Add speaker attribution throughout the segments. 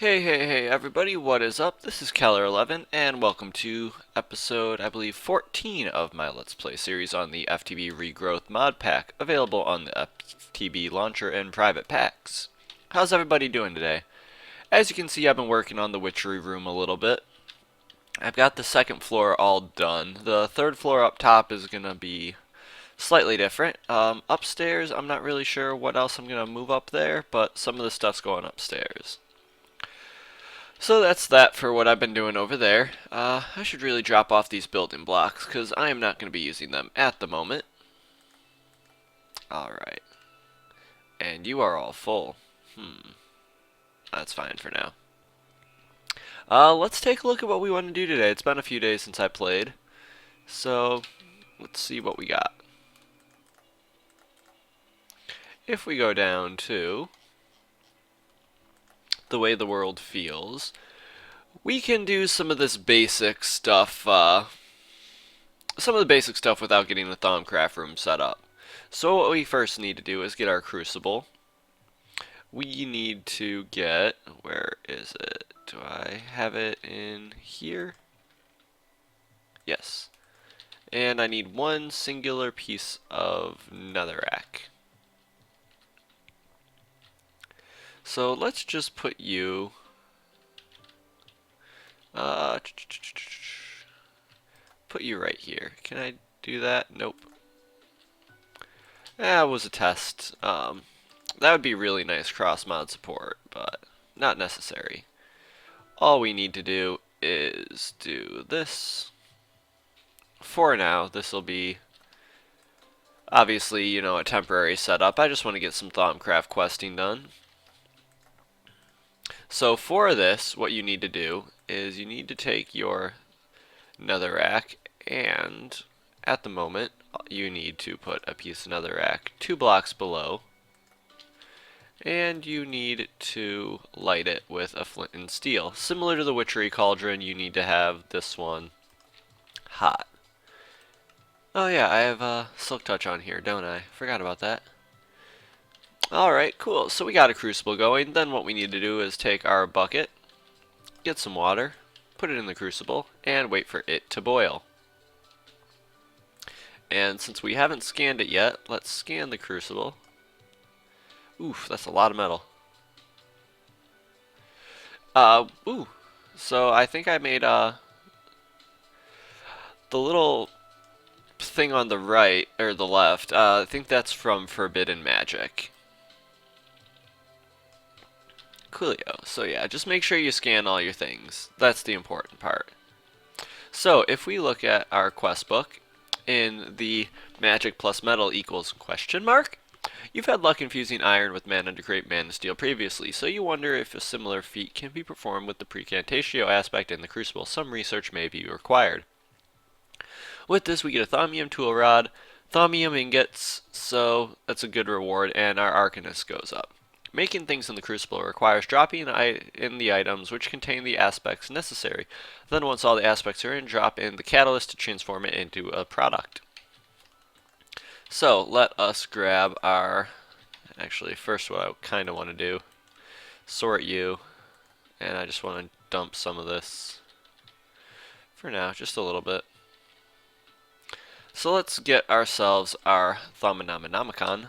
Speaker 1: Hey everybody, what is up? This is Keller11 and welcome to episode, I believe, 14 of my Let's Play series on the FTB Regrowth mod pack, available on the FTB launcher and private packs. How's everybody doing today? As you can see, I've been working on the witchery room a little bit. I've got the second floor all done. The third floor up top is going to be slightly different. Upstairs, I'm not really sure what else I'm going to move up there, but some of the stuff's going upstairs. So that's that for what I've been doing over there. I should really drop off these building blocks because I am not going to be using them at the moment. Alright. And you are all full. That's fine for now. Let's take a look at what we want to do today. It's been a few days since I played. So, let's see what we got. If we go down to the way the world feels, we can do some of this basic stuff, without getting the Thaumcraft room set up. So what we first need to do is get our crucible. We need to get, where is it? Do I have it in here? Yes. And I need one singular piece of netherrack. So let's just put you put you right here. Can I do that? Nope. That was a test. That would be really nice cross-mod support, but not necessary. All we need to do is do this. For now, this will be obviously, a temporary setup. I just want to get some Thaumcraft questing done. So for this, what you need to do is you need to take your netherrack, and at the moment you need to put a piece of netherrack 2 blocks below, and you need to light it with a flint and steel. Similar to the witchery cauldron, you need to have this one hot. Oh yeah, I have silk touch on here, don't I? Forgot about that. Alright, cool. So we got a crucible going. Then what we need to do is take our bucket, get some water, put it in the crucible, and wait for it to boil. And since we haven't scanned it yet, let's scan the crucible. Oof, that's a lot of metal. Ooh. So I think I made the little thing on the right, or the left, I think that's from Forbidden Magic. Coolio. So yeah, just make sure you scan all your things. That's the important part. So if we look at our quest book, in the magic plus metal equals question mark, you've had luck infusing iron with mana to create mana steel previously, so you wonder if a similar feat can be performed with the precantatio aspect in the crucible. Some research may be required. With this, we get a thaumium tool rod, thaumium ingots, so that's a good reward, and our arcanist goes up. Making things in the crucible requires dropping in the items which contain the aspects necessary. Then once all the aspects are in, drop in the catalyst to transform it into a product. So let us grab our, actually first what I kind of want to do, sort you, and I just want to dump some of this for now, just a little bit. So let's get ourselves our Thaumic.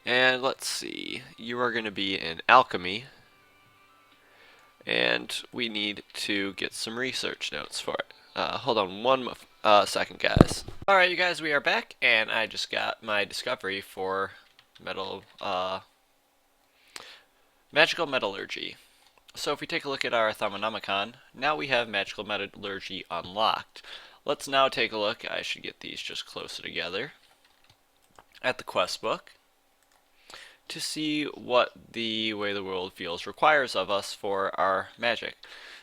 Speaker 1: And let's see, you are going to be in alchemy, and we need to get some research notes for it. Hold on one second, guys. Alright, you guys, we are back, and I just got my discovery for magical metallurgy. So if we take a look at our Thaumic, now we have magical metallurgy unlocked. Let's now take a look, I should get these just closer together, at the quest book, to see what the way the world feels requires of us for our magic.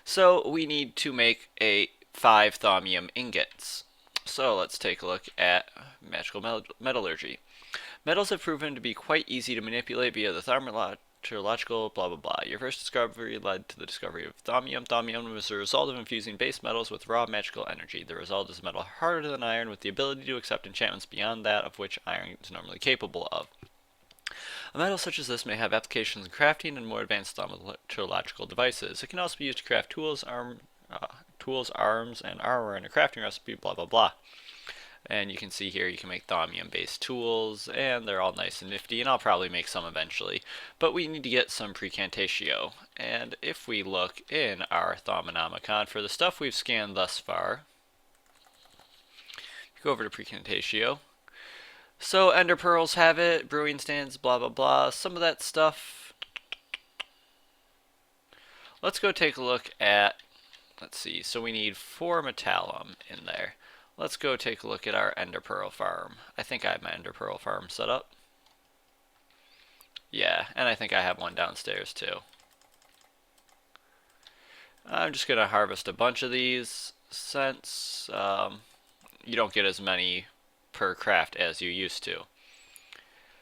Speaker 1: So we need to make 5 thaumium ingots. So let's take a look at magical metallurgy. Metals have proven to be quite easy to manipulate via the thermological blah blah blah. Your first discovery led to the discovery of thaumium. Thaumium was the result of infusing base metals with raw magical energy. The result is a metal harder than iron with the ability to accept enchantments beyond that of which iron is normally capable of. A metal such as this may have applications in crafting and more advanced thaumatological devices. It can also be used to craft tools, arms, and armor in a crafting recipe, blah blah blah. And you can see here you can make thaumium based tools, and they're all nice and nifty, and I'll probably make some eventually. But we need to get some precantatio. And if we look in our Thaumonomicon for the stuff we've scanned thus far, go over to precantatio. So ender pearls have it, brewing stands, blah blah blah, some of that stuff. Let's go take a look at, let's see, so we need 4 metallum in there. Let's go take a look at our ender pearl farm. I think I have my ender pearl farm set up. Yeah, and I think I have one downstairs too. I'm just going to harvest a bunch of these since you don't get as many per craft as you used to.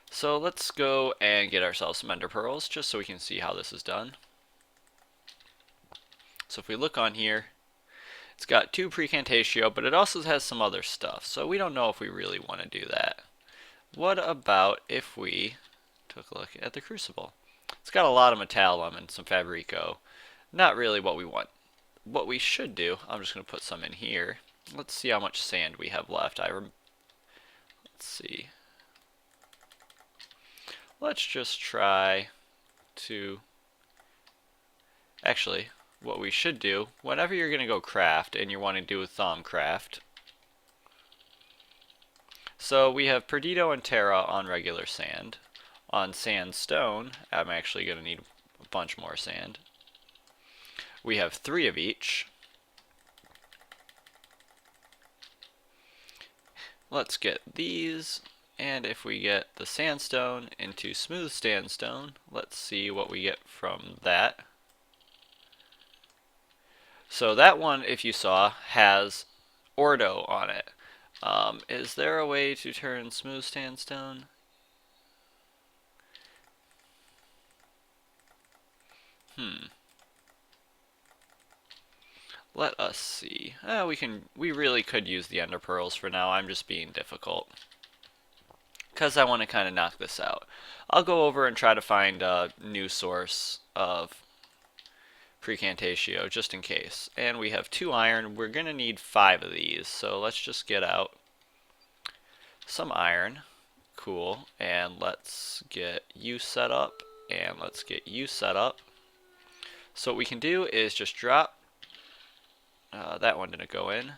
Speaker 1: So let's go and get ourselves some ender pearls just so we can see how this is done. So if we look on here, it's got 2 precantatio, but it also has some other stuff, so we don't know if we really want to do that. What about if we took a look at the crucible? It's got a lot of metallum and some fabrico. Not really what we want. What we should do, I'm just going to put some in here. Let's see how much sand we have left. Let's see. Let's just try to... Actually, what we should do, whenever you're going to go craft and you want to do a Thaumcraft, so we have Perdido and Terra on regular sand. On sandstone, I'm actually going to need a bunch more sand. We have 3 of each. Let's get these, and if we get the sandstone into smooth sandstone, let's see what we get from that. So that one, if you saw, has ordo on it. Is there a way to turn smooth sandstone? Let us see. We really could use the ender pearls for now. I'm just being difficult, because I want to kind of knock this out. I'll go over and try to find a new source of precantatio just in case. And we have 2 iron. We're going to need 5 of these, so let's just get out some iron. Cool. And let's get you set up, and let's get you set up. So what we can do is just drop that one didn't go in.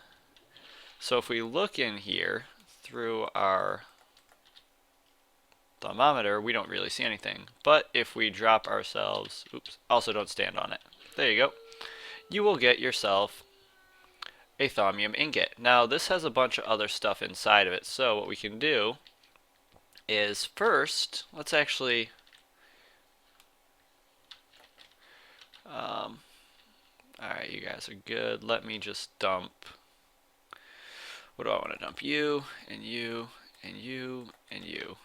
Speaker 1: So if we look in here through our thermometer, we don't really see anything. But if we drop ourselves, oops, also don't stand on it. There you go. You will get yourself a thaumium ingot. Now this has a bunch of other stuff inside of it, so what we can do is first, let's actually alright, you guys are good. Let me just dump, what do I want to dump? You, and you, and you, and you.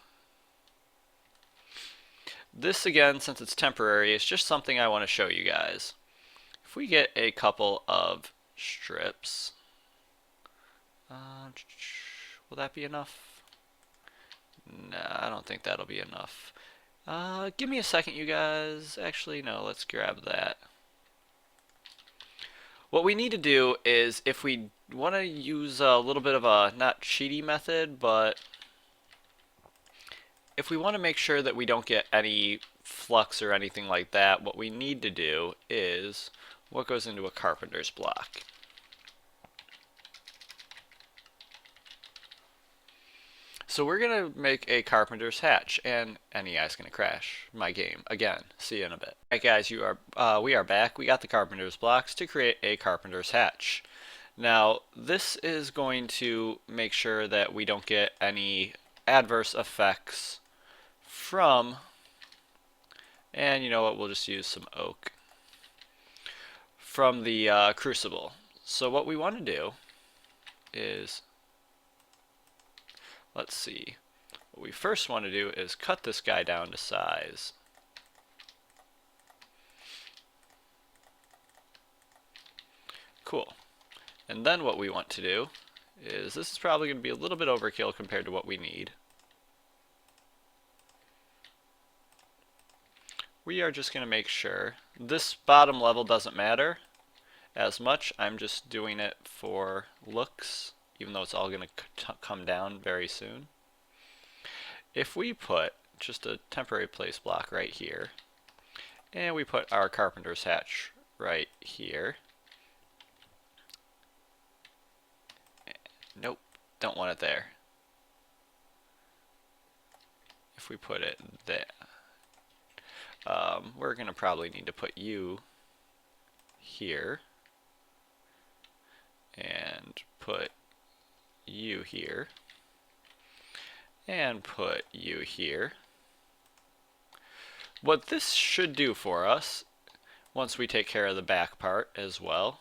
Speaker 1: This again, since it's temporary, is just something I want to show you guys. If we get a couple of strips, will that be enough? Nah, I don't think that'll be enough. Give me a second, you guys. Actually, no, let's grab that. What we need to do is, if we want to use a little bit of a, not cheaty method, but if we want to make sure that we don't get any flux or anything like that, what we need to do is what goes into a carpenter's block. So we're going to make a carpenter's hatch, and NEI's going to crash my game again. See you in a bit. Alright guys, we are back. We got the carpenter's blocks to create a carpenter's hatch. Now this is going to make sure that we don't get any adverse effects from, and you know what, we'll just use some oak, from the crucible. So what we want to do is, let's see, what we first want to do is cut this guy down to size. Cool. And then what we want to do is, this is probably going to be a little bit overkill compared to what we need. we are just going to make sure this bottom level doesn't matter as much. I'm just doing it for looks, even though it's all going to come down very soon. If we put just a temporary place block right here, and we put our carpenter's hatch right here. Nope, don't want it there. If we put it there, we're going to probably need to put you here and put you here and put you here. What this should do for us, once we take care of the back part as well,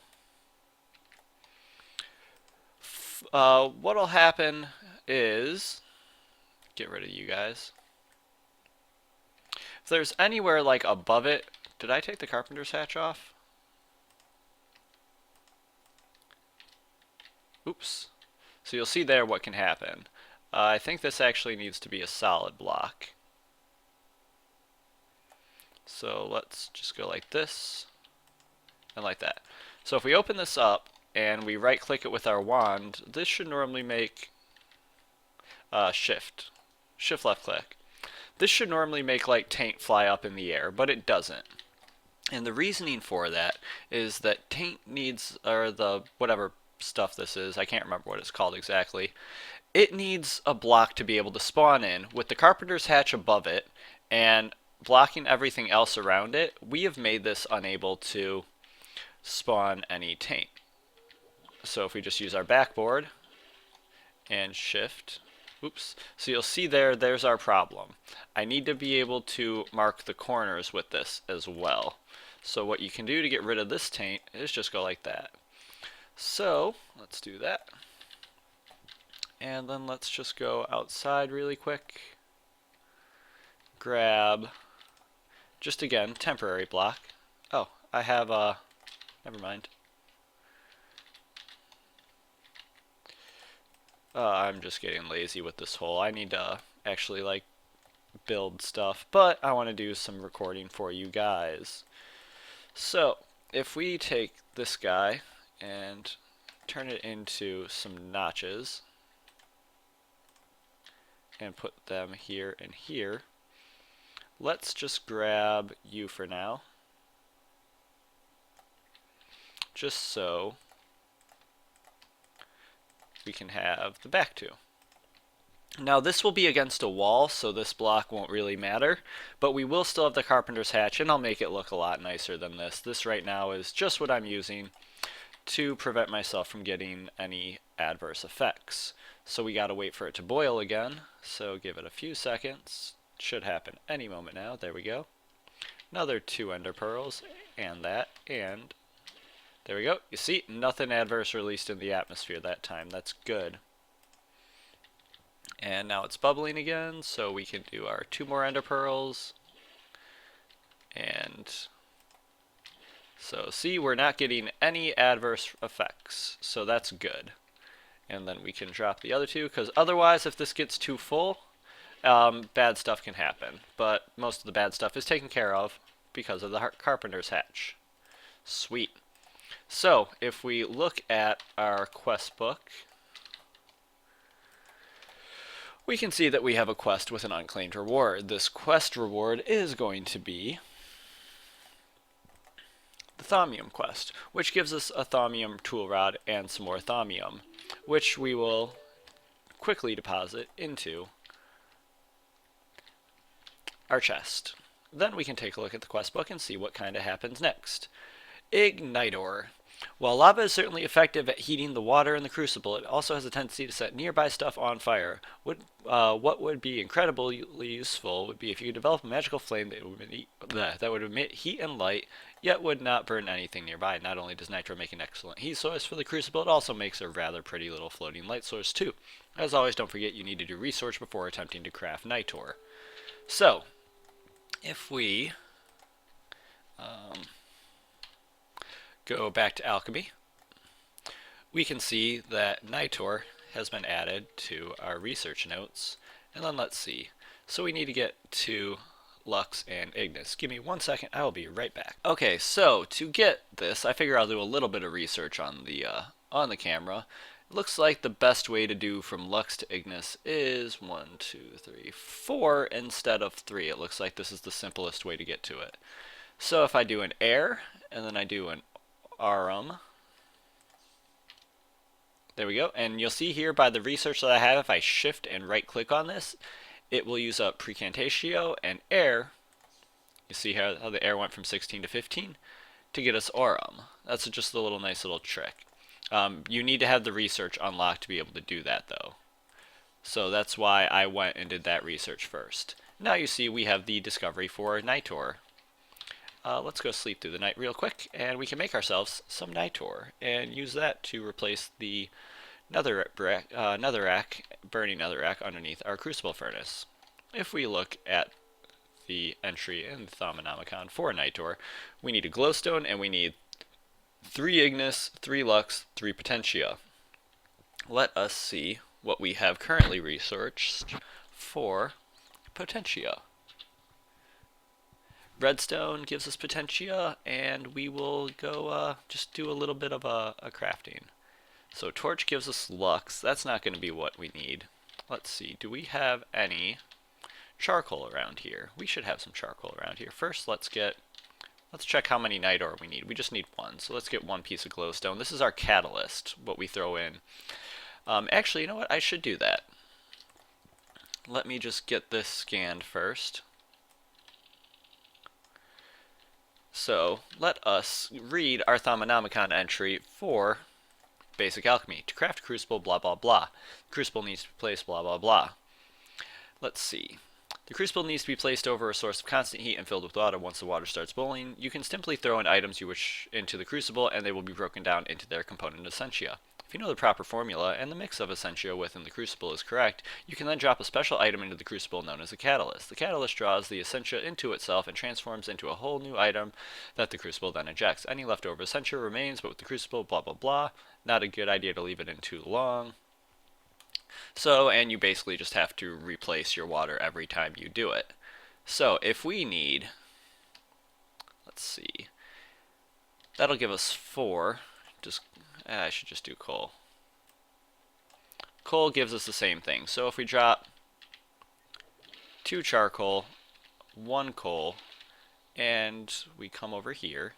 Speaker 1: what'll happen is, get rid of you guys. If there's anywhere like above it, did I take the carpenter's hatch off? Oops. So you'll see there what can happen. I think this actually needs to be a solid block. So let's just go like this and like that. So if we open this up and we right click it with our wand, this should normally make shift left click. This should normally make like taint fly up in the air, but it doesn't. And the reasoning for that is that taint needs, or the whatever stuff this is, I can't remember what it's called exactly, it needs a block to be able to spawn in. With the carpenter's hatch above it and blocking everything else around it, we have made this unable to spawn any taint. So if we just use our backboard and shift, oops, so you'll see there's our problem. I need to be able to mark the corners with this as well. So what you can do to get rid of this taint is just go like that. So let's do that. And then let's just go outside really quick. Grab, just again, temporary block. Oh, I have never mind. I'm just getting lazy with this hole. I need to actually like build stuff, but I want to do some recording for you guys. So if we take this guy and turn it into some notches and put them here and here, let's just grab you for now, just so we can have the back two. Now this will be against a wall, so this block won't really matter, but we will still have the carpenter's hatch, and I'll make it look a lot nicer than this. This right now is just what I'm using to prevent myself from getting any adverse effects. So we gotta wait for it to boil again, so give it a few seconds. Should happen any moment now. There we go. Another 2 ender pearls, and that, and there we go. You see, nothing adverse released in the atmosphere that time. That's good. And now it's bubbling again, so we can do our 2 more ender pearls. And so see, we're not getting any adverse effects, so that's good. And then we can drop the other 2, because otherwise if this gets too full, bad stuff can happen. But most of the bad stuff is taken care of because of the carpenter's hatch. Sweet. So if we look at our quest book, we can see that we have a quest with an unclaimed reward. This quest reward is going to be the Thaumium quest, which gives us a Thaumium tool rod and some more Thaumium, which we will quickly deposit into our chest. Then we can take a look at the quest book and see what kind of happens next. Igniter. While lava is certainly effective at heating the water in the crucible, it also has a tendency to set nearby stuff on fire. What would be incredibly useful would be if you could develop a magical flame that would emit heat and light, yet would not burn anything nearby. Not only does nitro make an excellent heat source for the crucible, it also makes a rather pretty little floating light source too. As always, don't forget you need to do research before attempting to craft nitor. So, if we go back to alchemy, we can see that nitor has been added to our research notes. And then let's see. So we need to get to Lux, and Ignis. Give me 1 second, I will be right back. Okay, so to get this, I figure I'll do a little bit of research on the camera. It looks like the best way to do from Lux to Ignis is 1, 2, 3, 4 instead of 3. It looks like this is the simplest way to get to it. So if I do an air, and then I do an arum, there we go. And you'll see here by the research that I have, if I shift and right click on this, it will use up Precantatio and air. You see how the air went from 16 to 15 to get us aurum. That's just a nice little trick. You need to have the research unlocked to be able to do that though. So that's why I went and did that research first. Now you see we have the discovery for Nitor. Let's go sleep through the night real quick, and we can make ourselves some Nitor and use that to replace the burning netherrack underneath our crucible furnace. If we look at the entry in the Thaumic for Nitor, we need a glowstone and we need 3 Ignis, 3 Lux, 3 Potentia. Let us see what we have currently researched for Potentia. Redstone gives us Potentia, and we will go just do a little bit of a crafting. So torch gives us Lux. That's not going to be what we need. Let's see, do we have any charcoal around here? We should have some charcoal around here. First, let's check how many night ore we need. We just need 1, so let's get 1 piece of glowstone. This is our catalyst, what we throw in. Actually, you know what? I should do that. Let me just get this scanned first. So let us read our Thaumic entry for basic alchemy. To craft a crucible, blah blah blah. Crucible needs to be placed, blah blah blah. Let's see. The crucible needs to be placed over a source of constant heat and filled with water. Once the water starts boiling, you can simply throw in items you wish into the crucible, and they will be broken down into their component essentia. If you know the proper formula and the mix of essentia within the crucible is correct, you can then drop a special item into the crucible known as a catalyst. The catalyst draws the essentia into itself and transforms into a whole new item that the crucible then ejects. Any leftover essentia remains, but with the crucible, blah blah blah. Not a good idea to leave it in too long. So, and you basically just have to replace your water every time you do it. So, if we need, let's see, that'll give us 4. I should just do coal. Coal gives us the same thing. So if we drop 2 charcoal, 1 coal, and we come over here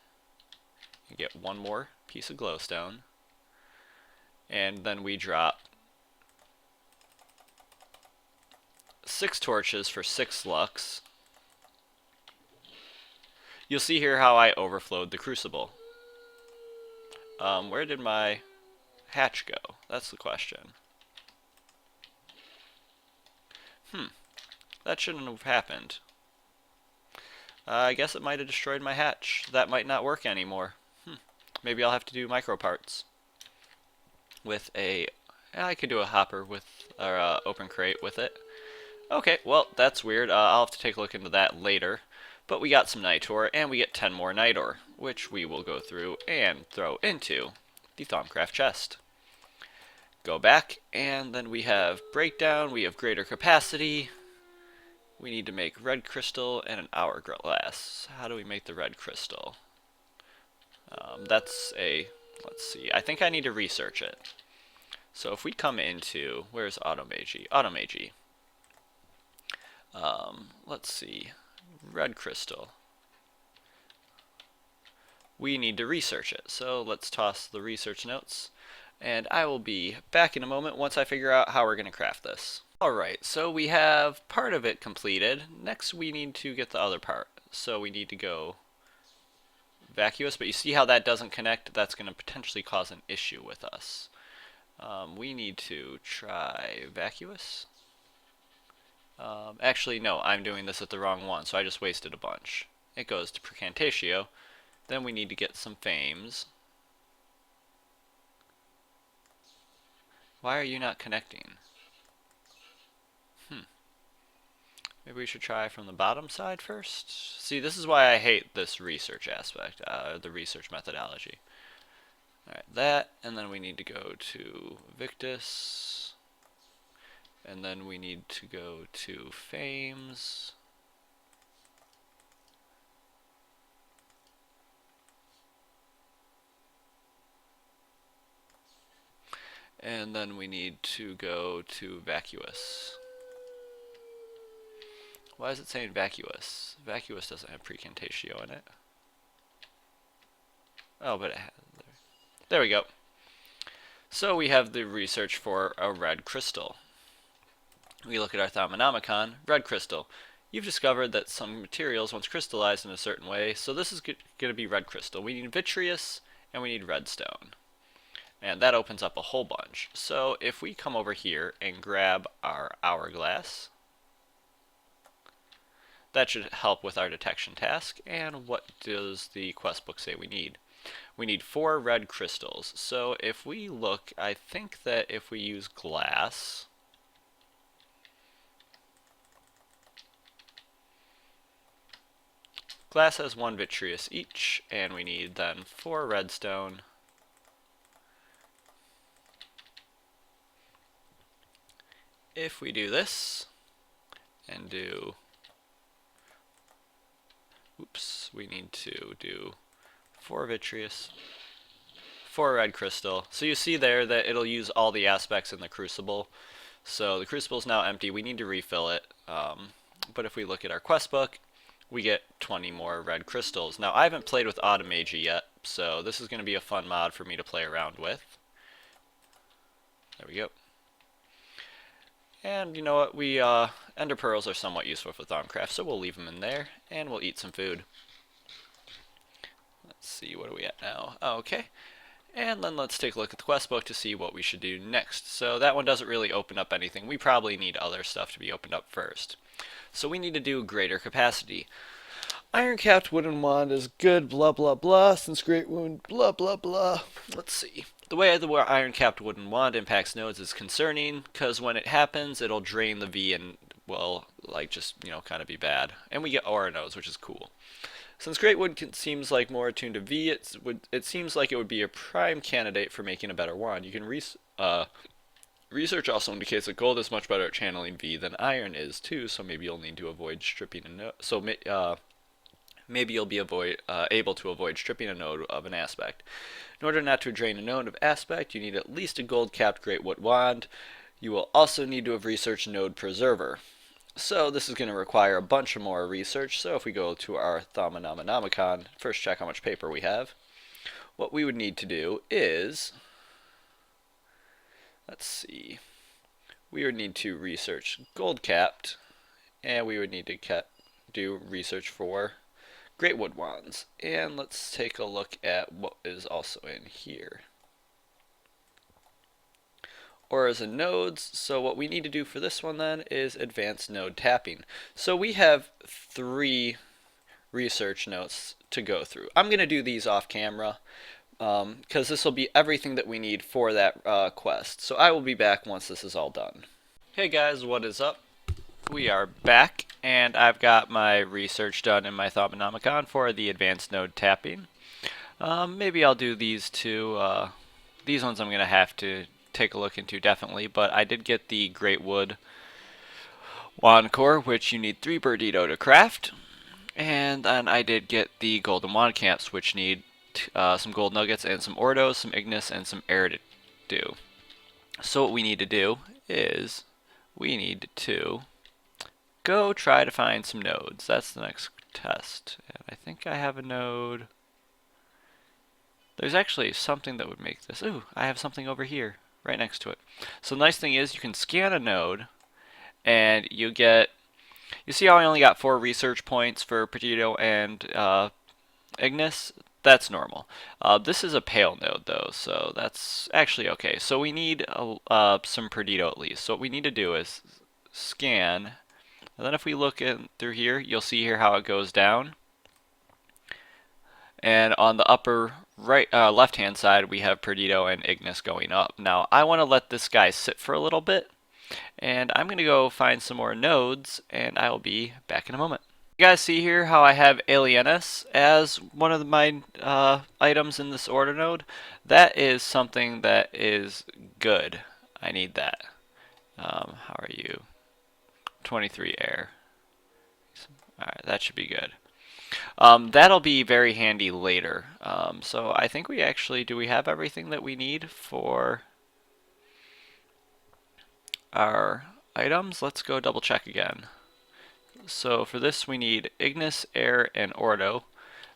Speaker 1: and get 1 more piece of glowstone, and then we drop 6 torches for 6 lux. You'll see here how I overflowed the crucible. Where did my hatch go? That's the question. That shouldn't have happened. I guess it might have destroyed my hatch. That might not work anymore. Maybe I'll have to do micro parts with a... I could do a hopper with, or open crate with it. Okay, well, that's weird. I'll have to take a look into that later. But we got some night ore, and we get 10 more night ore, which we will go through and throw into the Thaumcraft chest. Go back, and then we have breakdown, we have greater capacity. We need to make red crystal and an hourglass. How do we make the red crystal? That's a, let's see, I think I need to research it. So if we come into, where's Automagy? Automagy. Let's see, red crystal. We need to research it, so let's toss the research notes, and I will be back in a moment once I figure out how we're going to craft this. Alright, so we have part of it completed. Next we need to get the other part, so we need to go vacuous, but you see how that doesn't connect? That's going to potentially cause an issue with us. We need to try vacuous. Actually, no, I'm doing this at the wrong one, so I just wasted a bunch. It goes to Precantatio. Then we need to get some fames. Why are you not connecting? Maybe we should try from the bottom side first? See, this is why I hate this research aspect, the research methodology. Alright, that, and then we need to go to Victus. And then we need to go to Fames. And then we need to go to vacuous. Why is it saying vacuous? Vacuous doesn't have precantatio in it. Oh, but it has. There we go. So we have the research for a red crystal. We look at our Thaumanomicon, red crystal. You've discovered that some materials once crystallized in a certain way, so this is going to be red crystal. We need vitreous and we need redstone. And that opens up a whole bunch. So if we come over here and grab our hourglass, that should help with our detection task. And what does the quest book say we need? We need 4 red crystals. So if we look, I think that if we use glass, glass has 1 vitreous each, and we need then 4 redstone. If we do this and do, oops, we need to do 4 vitreous, 4 red crystal. So you see there that it'll use all the aspects in the crucible. So the crucible is now empty. We need to refill it. But if we look at our quest book, we get 20 more red crystals. Now I haven't played with Automagy yet, so this is going to be a fun mod for me to play around with. There we go. And you know what, ender pearls are somewhat useful for Thaumcraft, so we'll leave them in there, and we'll eat some food. Let's see, what are we at now? Oh, okay. And then let's take a look at the quest book to see what we should do next. So that one doesn't really open up anything. We probably need other stuff to be opened up first. So we need to do greater capacity. Iron capped wooden wand is good, blah blah blah, since great wound, blah blah blah. Let's see. The way the iron capped wooden wand impacts nodes is concerning, because when it happens, it'll drain the V and, well, like just, kind of be bad. And we get aura nodes, which is cool. Since great wood seems like more attuned to V, it seems like it would be a prime candidate for making a better wand. You can research also indicates that gold is much better at channeling V than iron is too, so maybe you'll need to avoid stripping a node. So maybe you'll be able to avoid stripping a node of an aspect. In order not to drain a node of aspect, you need at least a gold-capped great wood wand. You will also need to have researched node preserver. So this is going to require a bunch of more research. So if we go to our Thaumanomicon, first check how much paper we have. What we would need to do is, let's see, we would need to research gold-capped, and we would need to do research for great wood wands. And let's take a look at what is also in here. Auras and nodes. So what we need to do for this one then is advanced node tapping. So we have 3 research notes to go through. I'm going to do these off camera because this will be everything that we need for that quest. So I will be back once this is all done. Hey guys, what is up? We are back, and I've got my research done in my Thaumanomicon for the advanced node tapping. Maybe I'll do these 2. These ones I'm going to have to take a look into definitely, but I did get the great wood wand core, which you need 3 Burdito to craft, and then I did get the golden wand camps, which need some gold nuggets and some ordos, some ignis, and some air to do. So what we need to do is we need to go try to find some nodes. That's the next test. And I think I have a node. There's actually something that would make this. Ooh, I have something over here, right next to it. So the nice thing is you can scan a node, and you see how I only got 4 research points for Perdido and Ignis? That's normal. This is a pale node though, so that's actually okay. So we need some Perdido at least. So what we need to do is scan. And then if we look through here, you'll see here how it goes down. And on the upper right, left-hand side, we have Perdido and Ignis going up. Now, I want to let this guy sit for a little bit, and I'm going to go find some more nodes, and I will be back in a moment. You guys see here how I have Alienus as one of my items in this order node? That is something that is good. I need that. How are you? 23 air. Alright, that should be good. That'll be very handy later. So I think do we have everything that we need for our items, let's go double check again. So for this we need Ignis, Air, and Ordo.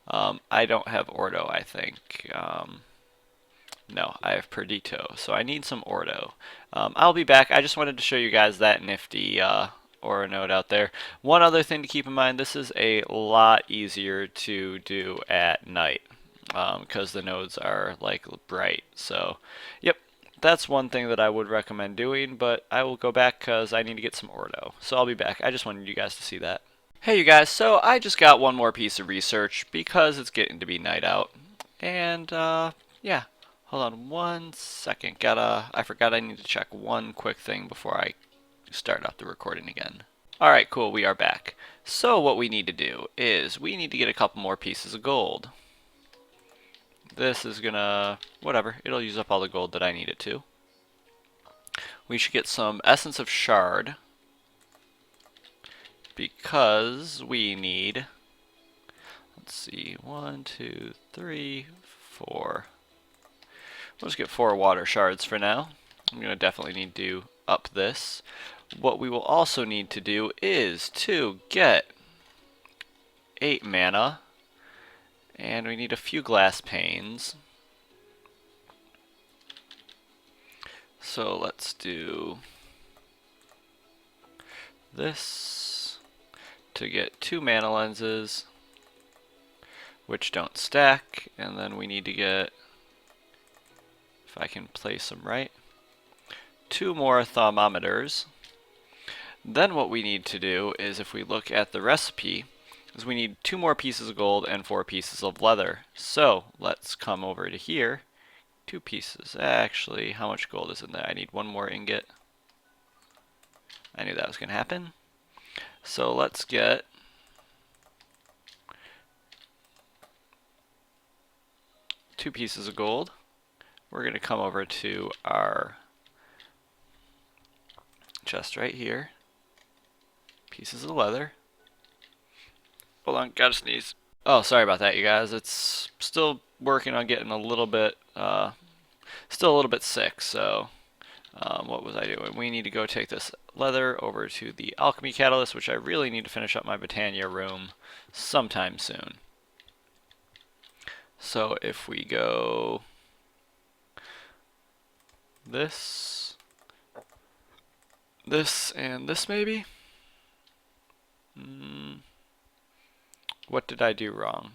Speaker 1: I don't have Ordo, I think. No, I have Perdito, so I need some Ordo. I'll be back. I just wanted to show you guys that nifty Aura node out there. One other thing to keep in mind, this is a lot easier to do at night because the nodes are like bright. So, yep, that's one thing that I would recommend doing, but I will go back because I need to get some Ordo. So I'll be back. I just wanted you guys to see that. Hey you guys, so I just got one more piece of research because it's getting to be night out. And yeah, hold on one second. I forgot I need to check one quick thing before I start up the recording again. Alright, cool, we are back. So what we need to do is we need to get a couple more pieces of gold. This is gonna, whatever, it'll use up all the gold that I need it to. We should get some Essence of Shard, because we need, let's see, 1, 2, 3, 4. We'll just get 4 water shards for now. I'm going to definitely need to up this. What we will also need to do is to get 8 mana, and we need a few glass panes. So let's do this to get 2 mana lenses, which don't stack, and then we need to get, if I can place them right, 2 more thermometers. Then what we need to do is, if we look at the recipe, is we need 2 more pieces of gold and 4 pieces of leather. So let's come over to here. 2 pieces. Actually, how much gold is in there? I need 1 more ingot. I knew that was going to happen. So let's get 2 pieces of gold. We're going to come over to our chest right here. Pieces of leather. Hold on, gotta sneeze. Oh, sorry about that, you guys. It's still working on getting a little bit, still a little bit sick, so what was I doing? We need to go take this leather over to the alchemy catalyst, which I really need to finish up my Botania room sometime soon. So if we go this, and this maybe? What did I do wrong?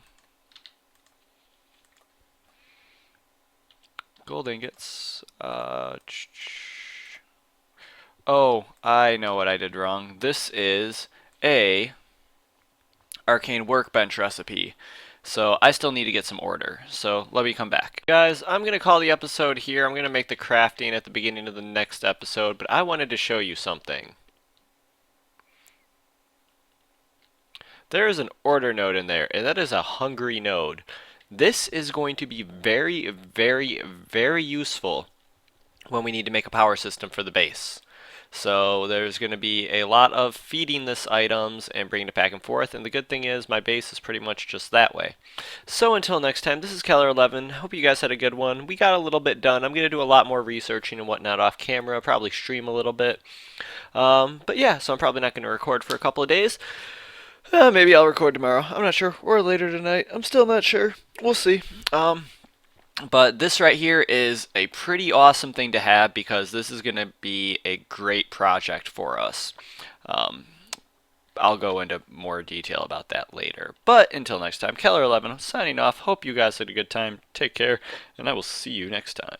Speaker 1: Gold ingots. Oh, I know what I did wrong. This is a arcane workbench recipe. So I still need to get some order. So let me come back. Guys, I'm going to call the episode here. I'm going to make the crafting at the beginning of the next episode, but I wanted to show you something. There is an order node in there, and that is a hungry node. This is going to be very, very, very useful when we need to make a power system for the base. So there's going to be a lot of feeding this items and bringing it back and forth, and the good thing is my base is pretty much just that way. So until next time, this is Keller11. Hope you guys had a good one. We got a little bit done. I'm going to do a lot more researching and whatnot off camera, probably stream a little bit. But yeah, so I'm probably not going to record for a couple of days. Maybe I'll record tomorrow. I'm not sure. Or later tonight. I'm still not sure. We'll see. But this right here is a pretty awesome thing to have because this is going to be a great project for us. I'll go into more detail about that later. But until next time, Keller11 signing off. Hope you guys had a good time. Take care, and I will see you next time.